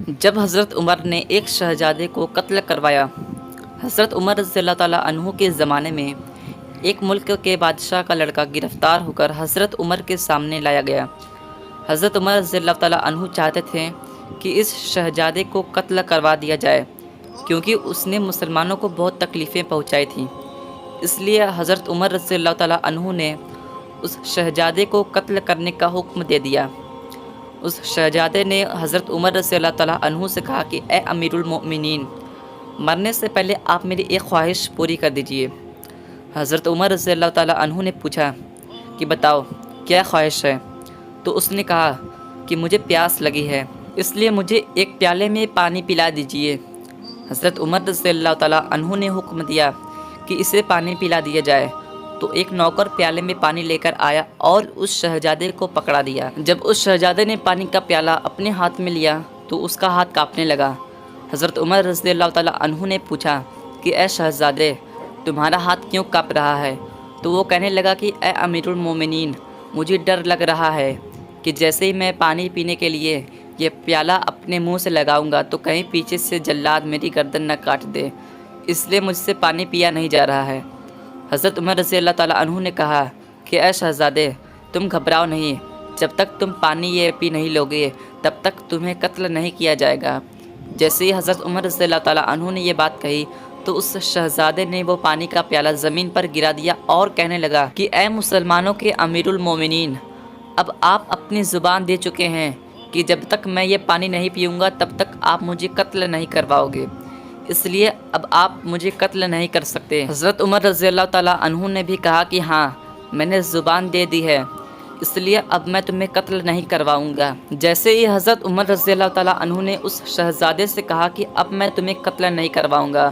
جب حضرت عمر نے ایک شہزادے کو قتل کروایا۔ حضرت عمر رضی اللہ تعالیٰ عنہ کے زمانے میں ایک ملک کے بادشاہ کا لڑکا گرفتار ہو کر حضرت عمر کے سامنے لایا گیا۔ حضرت عمر رضی اللہ تعالیٰ عنہ چاہتے تھے کہ اس شہزادے کو قتل کروا دیا جائے، کیونکہ اس نے مسلمانوں کو بہت تکلیفیں پہنچائی تھیں۔ اس لیے حضرت عمر رضی اللہ تعالیٰ عنہ نے اس شہزادے کو قتل کرنے کا حکم دے دیا۔ اس شہزادے نے حضرت عمر رضی اللہ تعالیٰ عنہ سے کہا کہ اے امیر المؤمنین، مرنے سے پہلے آپ میری ایک خواہش پوری کر دیجئے۔ حضرت عمر رضی اللہ تعالیٰ عنہ نے پوچھا کہ بتاؤ کیا خواہش ہے؟ تو اس نے کہا کہ مجھے پیاس لگی ہے، اس لیے مجھے ایک پیالے میں پانی پلا دیجئے۔ حضرت عمر رضی اللہ تعالیٰ عنہ نے حکم دیا کہ اسے پانی پلا دیا جائے، تو ایک نوکر پیالے میں پانی لے کر آیا اور اس شہزادے کو پکڑا دیا۔ جب اس شہزادے نے پانی کا پیالہ اپنے ہاتھ میں لیا تو اس کا ہاتھ کانپنے لگا۔ حضرت عمر رضی اللہ تعالیٰ عنہ نے پوچھا کہ اے شہزادے، تمہارا ہاتھ کیوں کانپ رہا ہے؟ تو وہ کہنے لگا کہ اے امیر المومنین، مجھے ڈر لگ رہا ہے کہ جیسے ہی میں پانی پینے کے لیے یہ پیالہ اپنے منہ سے لگاؤں گا تو کہیں پیچھے سے جلاد میری گردن نہ کاٹ دے، اس لیے مجھ سے پانی پیا نہیں جا رہا ہے۔ حضرت عمر رضی اللہ تعالیٰ عنہ نے کہا کہ اے شہزادے، تم گھبراؤ نہیں، جب تک تم پانی یہ پی نہیں لوگے تب تک تمہیں قتل نہیں کیا جائے گا۔ جیسے ہی حضرت عمر رضی اللہ تعالیٰ عنہ نے یہ بات کہی تو اس شہزادے نے وہ پانی کا پیالہ زمین پر گرا دیا اور کہنے لگا کہ اے مسلمانوں کے امیر المومنین، اب آپ اپنی زبان دے چکے ہیں کہ جب تک میں یہ پانی نہیں پیوں گا تب تک آپ مجھے قتل نہیں کرواؤ گے، اس لیے اب آپ مجھے قتل نہیں کر سکتے۔ حضرت عمر رضی اللہ تعالیٰ عنہ نے بھی کہا کہ ہاں، میں نے زبان دے دی ہے، اس لیے اب میں تمہیں قتل نہیں کرواؤں گا۔ جیسے ہی حضرت عمر رضی اللہ تعالیٰ عنہ نے اس شہزادے سے کہا کہ اب میں تمہیں قتل نہیں کرواؤں گا،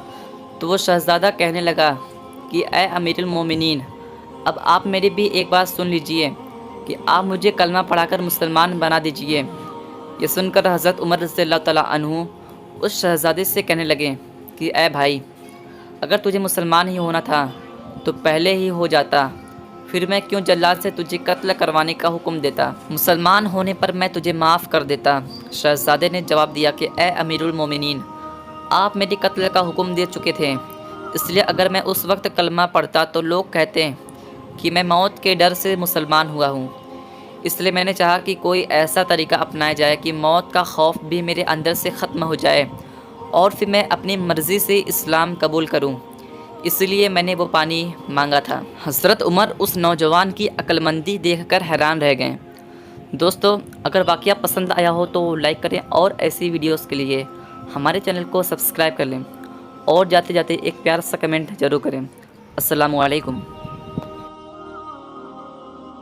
تو وہ شہزادہ کہنے لگا کہ اے امیر المومنین، اب آپ میری بھی ایک بات سن لیجئے کہ آپ مجھے کلمہ پڑھا کر مسلمان بنا دیجئے۔ یہ سن کر حضرت عمر رضی اللہ تعالیٰ عنہ اس شہزادے سے کہنے لگے کہ اے بھائی، اگر تجھے مسلمان ہی ہونا تھا تو پہلے ہی ہو جاتا، پھر میں کیوں جلاد سے تجھے قتل کروانے کا حکم دیتا؟ مسلمان ہونے پر میں تجھے معاف کر دیتا۔ شہزادے نے جواب دیا کہ اے امیر المومنین، آپ میری قتل کا حکم دے چکے تھے، اس لیے اگر میں اس وقت کلمہ پڑھتا تو لوگ کہتے کہ میں موت کے ڈر سے مسلمان ہوا ہوں، اس لیے میں نے چاہا کہ کوئی ایسا طریقہ اپنایا جائے کہ موت کا خوف بھی میرے اندر سے ختم ہو جائے اور پھر میں اپنی مرضی سے اسلام قبول کروں، اس لیے میں نے وہ پانی مانگا تھا۔ حضرت عمر اس نوجوان کی عقل مندی دیکھ کر حیران رہ گئے۔ دوستو، اگر واقعہ پسند آیا ہو تو لائک کریں اور ایسی ویڈیوز کے لیے ہمارے چینل کو سبسکرائب کر لیں، اور جاتے جاتے ایک پیارا سا کمنٹ ضرور کریں۔ السلام علیکم۔